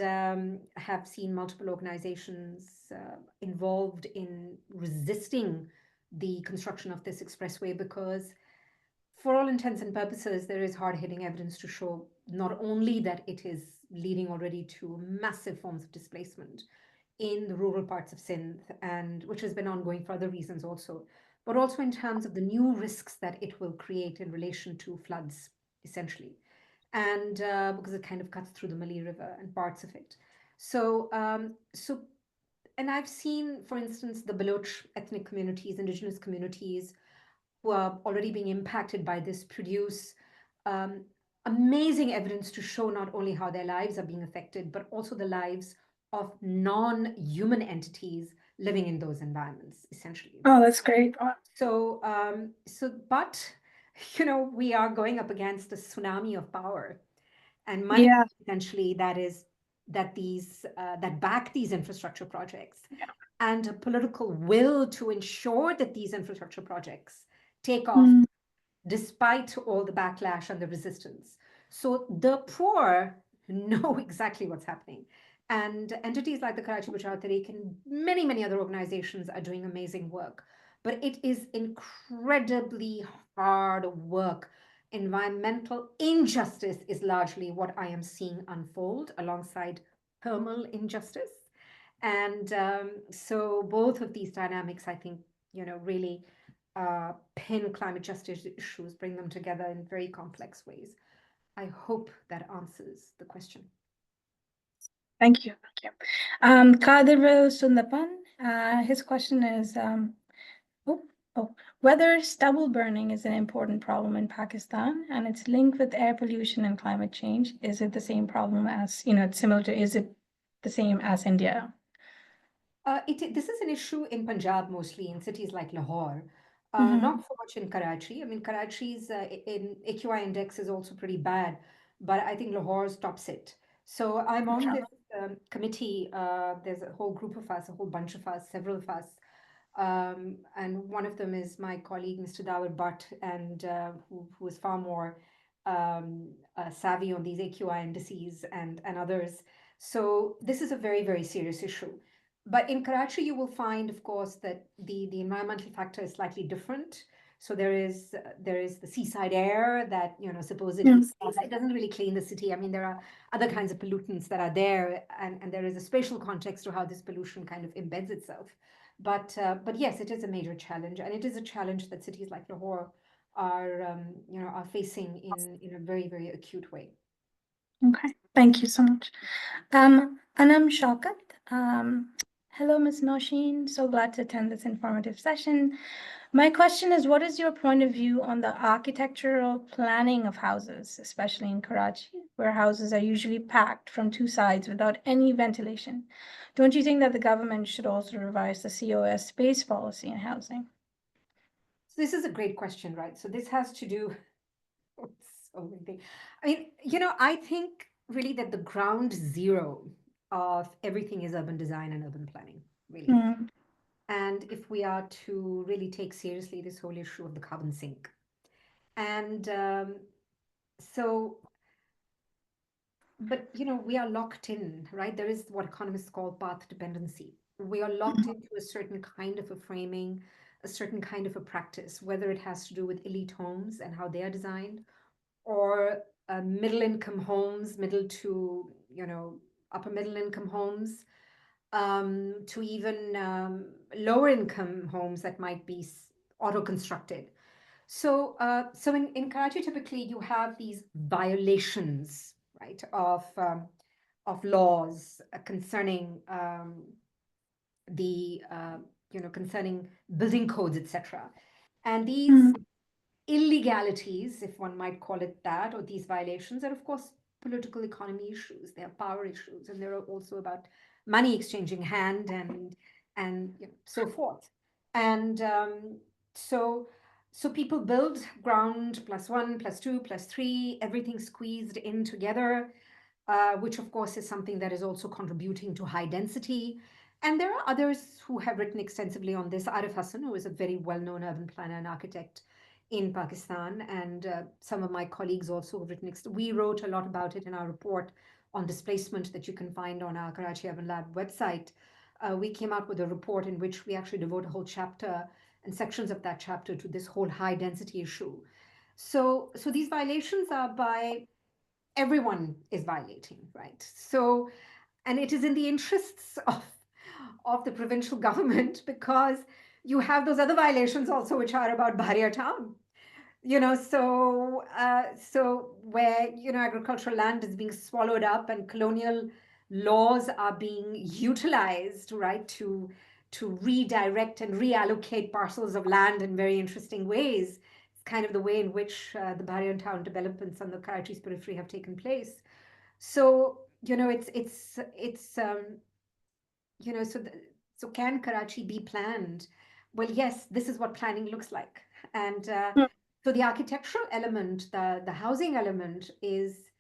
have seen multiple organizations involved in resisting the construction of this expressway because, for all intents and purposes, there is hard-hitting evidence to show not only that it is leading already to massive forms of displacement in the rural parts of Sindh, and which has been ongoing for other reasons also, but also in terms of the new risks that it will create in relation to floods, essentially. And because it kind of cuts through the Mali River and parts of it. So, and I've seen, for instance, the Baloch ethnic communities, indigenous communities, who are already being impacted by this produce amazing evidence to show not only how their lives are being affected, but also the lives of non-human entities living in those environments, essentially. Oh, that's great. Wow. So, but we are going up against a tsunami of power and money, Yeah. essentially, that back these infrastructure projects, and a political will to ensure that these infrastructure projects take off despite all the backlash and the resistance. So the poor know exactly what's happening. And entities like the Karachi Bachao Tehreek and many, many other organizations are doing amazing work. But it is incredibly hard work. Environmental injustice is largely what I am seeing unfold alongside thermal injustice. And so both of these dynamics, I think, really pin climate justice issues, bring them together in very complex ways. I hope that answers the question. Thank you. Kadir Sundapan, his question is, whether stubble burning is an important problem in Pakistan and it's linked with air pollution and climate change. Is it the same problem as, it's similar to, is it the same as India? This is an issue in Punjab, mostly in cities like Lahore, Mhm. not so much in Karachi. I mean, Karachi's in AQI index is also pretty bad, but I think Lahore's tops it. So I'm on this committee. There's a whole group of us, a whole bunch of us, several of us. And one of them is my colleague, Mr. Dawar Butt, and who is far more savvy on these AQI indices and others. So this is a very, very serious issue. But in Karachi, you will find, of course, that the environmental factor is slightly different. So there is the seaside air that supposedly it doesn't really clean the city. I mean, there are other kinds of pollutants that are there, and there is a spatial context to how this pollution kind of embeds itself. But yes, it is a major challenge, and it is a challenge that cities like Lahore are facing in a very, very acute way. Okay, thank you so much. Anam Shaukat. Hello, Ms. Nausheen. So glad to attend this informative session. My question is, what is your point of view on the architectural planning of houses, especially in Karachi, where houses are usually packed from two sides without any ventilation? Don't you think that the government should also revise the COS space policy in housing? So this is a great question, right? So this has to do with so many things. I mean, I think really that the ground zero of everything is urban design and urban planning, really. And if we are to really take seriously this whole issue of the carbon sink. And but we are locked in, right? There is what economists call path dependency. We are locked into a certain kind of a framing, a certain kind of a practice, whether it has to do with elite homes and how they are designed, or middle income homes, middle to upper middle income homes, to even lower income homes that might be auto constructed. So in Karachi, typically you have these violations, right, of laws concerning concerning building codes, etc. And these Mm. illegalities, if one might call it that, or these violations are, of course, political economy issues. They are power issues, and they're also about money exchanging hand and so forth. And so so people build ground plus one, plus two, plus three, everything squeezed in together, which of course is something that is also contributing to high density. And there are others who have written extensively on this. Arif Hassan, who is a very well-known urban planner and architect in Pakistan, and some of my colleagues also have written. We wrote a lot about it in our report on displacement that you can find on our Karachi Urban Lab website. We came out with a report in which we actually devote a whole chapter and sections of that chapter to this whole high density issue. So these violations are by everyone is violating, right? So, and it is in the interests of the provincial government, because you have those other violations also which are about Bahria town. So where agricultural land is being swallowed up and colonial laws are being utilized, right, to redirect and reallocate parcels of land in very interesting ways. It's kind of the way in which the Bahria town developments on the Karachi's periphery have taken place. So it's you know so the, so can Karachi be planned? Well, yes, this is what planning looks like. And Mm. so the architectural element, the housing element, is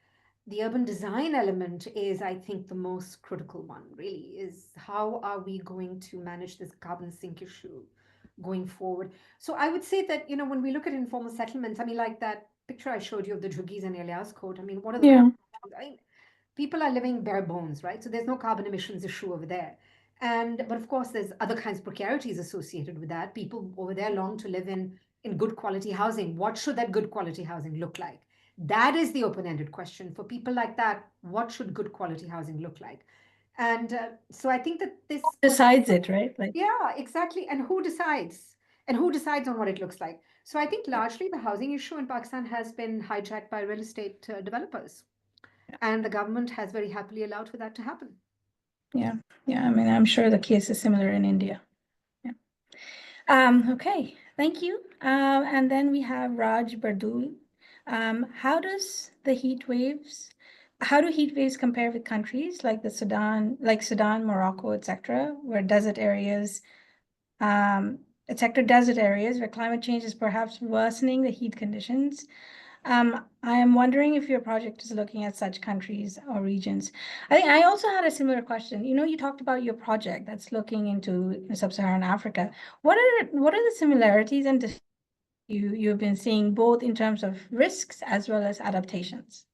the urban design element, is, I think, the most critical one, really, is how are we going to manage this carbon sink issue going forward. So I would say that, when we look at informal settlements, I mean, like that picture I showed you of the Jhugis and Elias Court, I mean, what are the Yeah. I mean, people are living bare bones, right? So there's no carbon emissions issue over there. But of course, there's other kinds of precarities associated with that. People over there long to live in good quality housing. What should that good quality housing look like? That is the open-ended question for people like that. What should good quality housing look like? And so I think that this Decides it, right? Like, yeah, exactly. And who decides? And who decides on what it looks like? So I think yeah. largely the housing issue in Pakistan has been hijacked by real estate developers, and the government has very happily allowed for that to happen. Yeah. Yeah. I mean, I'm sure the case is similar in India. Yeah. Okay. Thank you. And then we have Raj Bardul. How do heat waves compare with countries like Sudan, Morocco, etc., where desert areas where climate change is perhaps worsening the heat conditions? I am wondering if your project is looking at such countries or regions. I think I also had a similar question. You talked about your project that's looking into sub-Saharan Africa. What are the similarities and you've been seeing both in terms of risks as well as adaptations?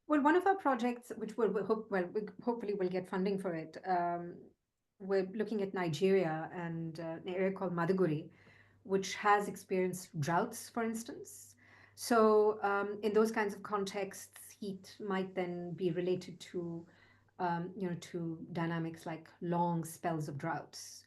Well, one of our projects, which we hopefully will get funding for it, we're looking at Nigeria and an area called Maduguri, which has experienced droughts, for instance. So, in those kinds of contexts, heat might then be related to dynamics like long spells of droughts,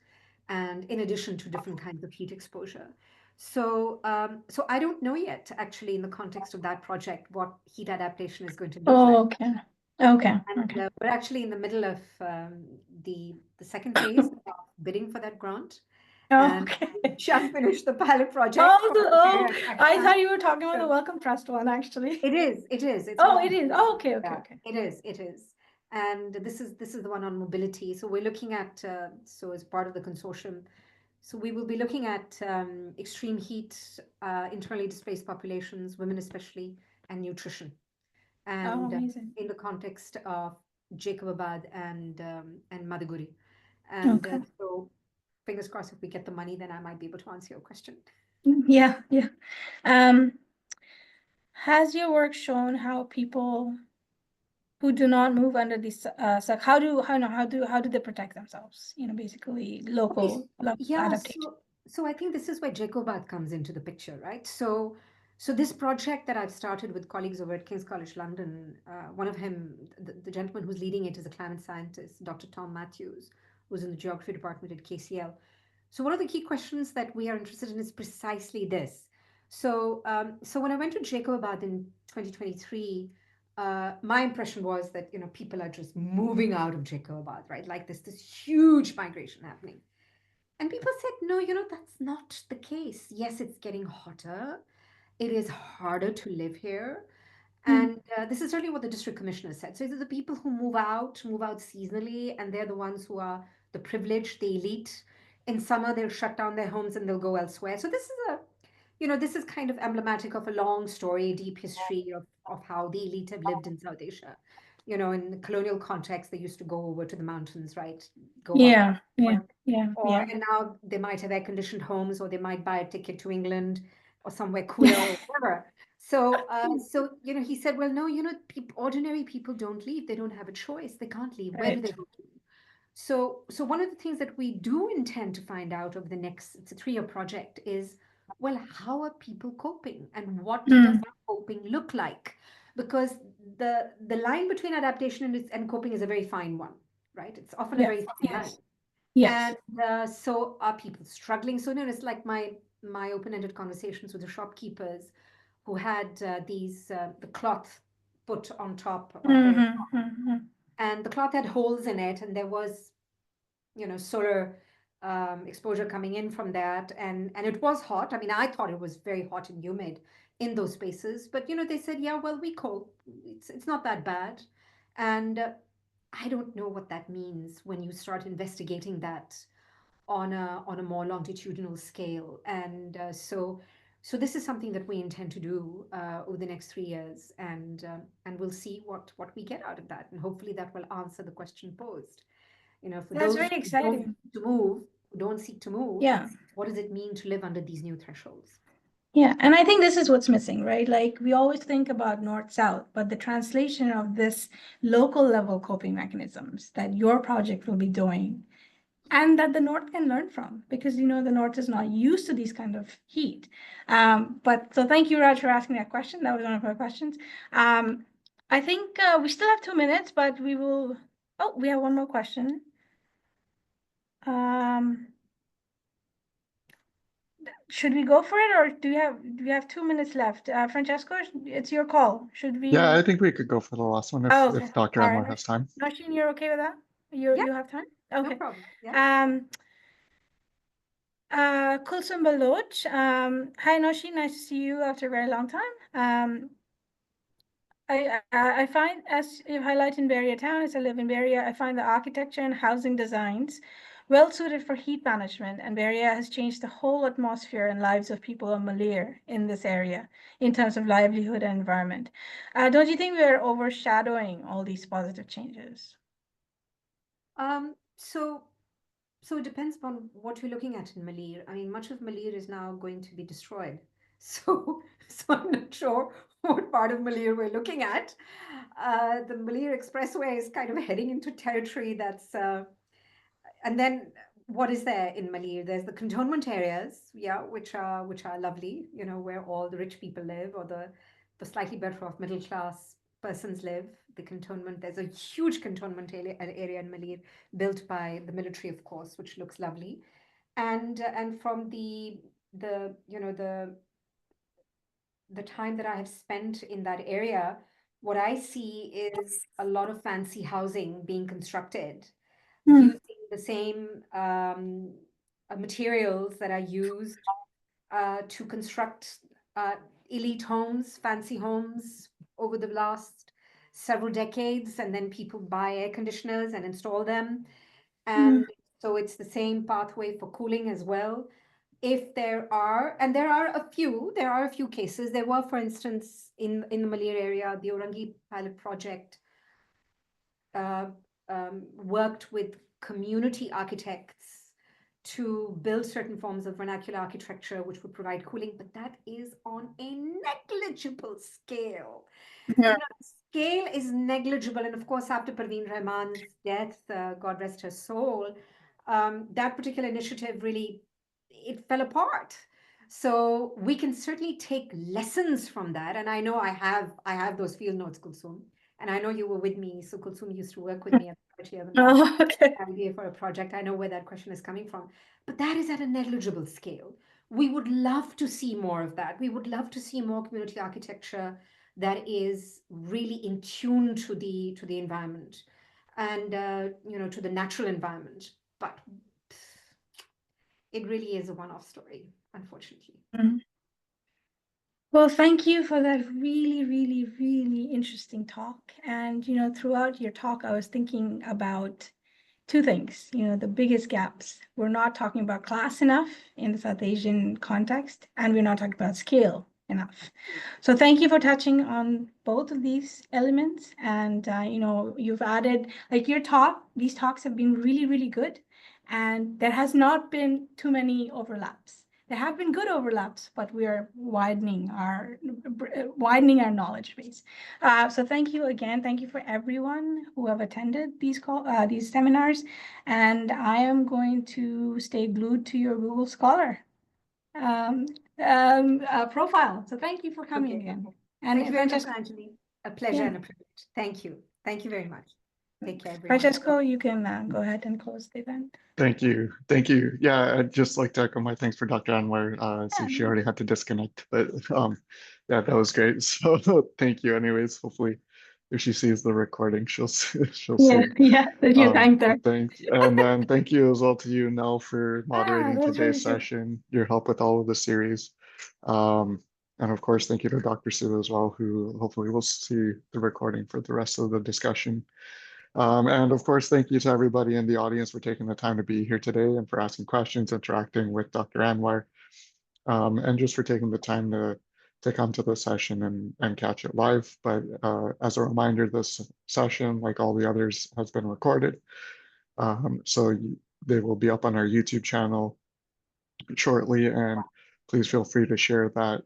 and in addition to different kinds of heat exposure. So I don't know yet, actually, in the context of that project, what heat adaptation is going to look like. Oh, okay. Okay. And Okay. we're actually in the middle of the second phase of bidding for that grant, Oh, and okay. we just finished the pilot project Oh, for Nigeria and I Pakistan. thought you were talking about the So Welcome Trust one, actually. it is. It's Oh, one of it the is. Oh, okay, okay, yeah, okay. it is. And this is the one on mobility. So we're looking at so as part of the consortium. So we will be looking at extreme heat, internally displaced populations, women especially, and nutrition. Oh, And amazing. in the context of Jacobabad and Madhuguri. And Okay. so fingers crossed, if we get the money, then I might be able to answer your question. Yeah, yeah. Um, has your work shown how people who do not move under these how do they protect themselves? Basically local Yeah, adaptation. so I think this is where Jacobad comes into the picture, right? So this project that I've started with colleagues over at King's College London, one of him, the gentleman who's leading it is a climate scientist, Dr. Tom Matthews, who's in the geography department at KCL. So one of the key questions that we are interested in is precisely this. So when I went to Jacobabad in 2023, my impression was that people are just moving out of Jacobabad, right? Like this huge migration happening. And people said, no, that's not the case. Yes, it's getting hotter. It is harder to live here. And this is really what the district commissioner said. So the people who move out seasonally, and they're the ones who are the privileged, the elite. In summer, they'll shut down their homes and they'll go elsewhere. So this is kind of emblematic of a long story, deep history of how the elite have lived in South Asia. In the colonial context, they used to go over to the mountains, right? Go up. Yeah, yeah, yeah, yeah. And now they might have air-conditioned homes, or they might buy a ticket to England or somewhere cooler or whatever. So he said, well, no, ordinary people don't leave. They don't have a choice. They can't leave. Where do they Right. go to? So one of the things that we do intend to find out over the next, it's a 3-year project, is, well, how are people coping, and what does coping look like? Because the line between adaptation and coping is a very fine one, right? It's often a Yes, very thin line. yes, yes. And so are people struggling? So, it's like my open-ended conversations with the shopkeepers who had the cloth put on top of their, and the cloth had holes in it, and there was, solar exposure coming in from that, and it was hot. I mean, I thought it was very hot and humid in those spaces, but they said, yeah, well, we cope. It's not that bad, and I don't know what that means when you start investigating that on a more longitudinal scale. And so this is something that we intend to do over the next 3 years, and we'll see what we get out of that, and hopefully that will answer the question posed. For That's those very who don't exciting. seek to move, Yeah. what does it mean to live under these new thresholds? Yeah, and I think this is what's missing, right? Like we always think about north-south, but the translation of this local level coping mechanisms that your project will be doing and that the north can learn from, because the north is not used to these kind of heat. But so thank you, Raj, for asking that question. That was one of our questions. I think we still have 2 minutes, but we have one more question. Should we go for it, or do we have 2 minutes left? Francesco, it's your call. Should we? Yeah, I think we could go for the last one Oh, if okay. Dr. All Anwar right. has time. Nausheen, you're okay with that? Yeah, You have time? no Okay. problem. Kulsum Baloch. Hi, Nausheen. Nice to see you after a very long time. I find, as you highlight in Beria town, as I live in Beria, I find the architecture and housing designs well suited for heat management, and Beria has changed the whole atmosphere and lives of people of Malir in this area in terms of livelihood and environment. Don't you think we are overshadowing all these positive changes? So it depends upon what you're looking at in Malir. I mean, much of Malir is now going to be destroyed. So I'm not sure what part of Malir we're looking at. The Malir Expressway is kind of heading into territory that's, and then what is there in Malir? There's the cantonment areas, yeah, which are lovely, where all the rich people live, or the slightly better off middle class persons live. The cantonment, there's a huge cantonment area in Malir, built by the military, of course, which looks lovely. And from the time that I have spent in that area, what I see is a lot of fancy housing being constructed using the same materials that are used to construct elite homes, fancy homes over the last several decades. And then people buy air conditioners and install them. And so it's the same pathway for cooling as well. If there are, and there are a few cases. There were, for instance, in the Malir area, the Orangi pilot project worked with community architects to build certain forms of vernacular architecture which would provide cooling, but that is on a negligible scale. Yeah. The scale is negligible. And of course, after Parveen Rahman's death, God rest her soul, that particular initiative really, it fell apart. So we can certainly take lessons from that. And I know I have those field notes, Kulsum. And I know you were with me. So Kulsum used to work with me at Karachi Oh, okay. idea for a project. I know where that question is coming from, but that is at a negligible scale. We would love to see more of that. We would love to see more community architecture that is really in tune to the environment, and to the natural environment. But it really is a one-off story, unfortunately. Mhm. Well, thank you for that really, really, really interesting talk. And, throughout your talk, I was thinking about two things. The biggest gaps. We're not talking about class enough in the South Asian context, and we're not talking about scale enough. So thank you for touching on both of these elements. And, you've added, like your talk, these talks have been really, really good. And there has not been too many overlaps. There have been good overlaps, but we are widening our knowledge base. So thank you again. Thank you for everyone who have attended these seminars. And I am going to stay glued to your Google Scholar profile. So thank you for coming Okay. again. Thank you very much, Francesco, Anjali. A pleasure Yeah. and a privilege. Thank you. Thank you very much. Take care, everyone. Francesco, you can go ahead and close the event. Thank you. Thank you. Yeah, I'd just like to echo my thanks for Dr. Anwar. See, she already had to disconnect, but yeah, that was great. So thank you anyways. Hopefully if she sees the recording, she'll see it. Yeah, you thanked her. Thanks. And then thank you as well to you, Nell, for moderating that was today's really good. session, your help with all of the series. And of course, thank you to Dr. Sue as well, who hopefully will see the recording for the rest of the discussion. And of course, thank you to everybody in the audience for taking the time to be here today and for asking questions, interacting with Dr. Anwar, and just for taking the time to come to the session and catch it live. But as a reminder, this session, like all the others, has been recorded. So they will be up on our YouTube channel shortly, and please feel free to share that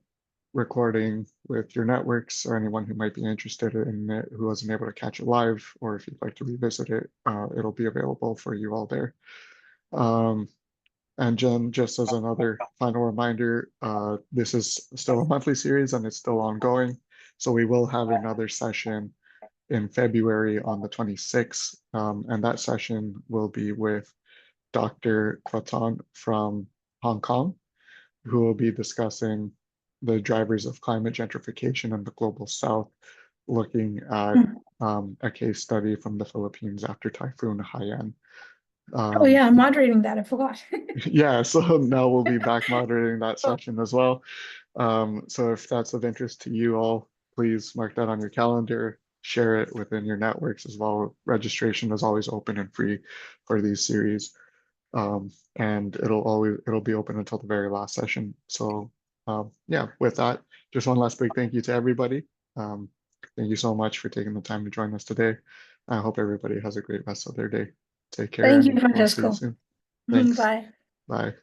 recording with your networks or anyone who might be interested in it who wasn't able to catch it live, or if you'd like to revisit it, it'll be available for you all there. And Jen, just as another final reminder, this is still a monthly series and it's still ongoing. So we will have another session in February on the 26th. And that session will be with Dr. Kraton from Hong Kong, who will be discussing the drivers of climate gentrification in the global south, looking at a case study from the Philippines after Typhoon Haiyan. Oh yeah, I'm moderating that. I forgot. Yeah, so now we'll be back moderating that session as well. So if that's of interest to you all, please mark that on your calendar, share it within your networks as well. Registration is always open and free for these series. And it'll be open until the very last session. So yeah, with that, just one last big thank you to everybody. Thank you so much for taking the time to join us today. I hope everybody has a great rest of their day. Take care. Thank you, And we'll see you Francesco. soon. Thanks. Bye. Bye.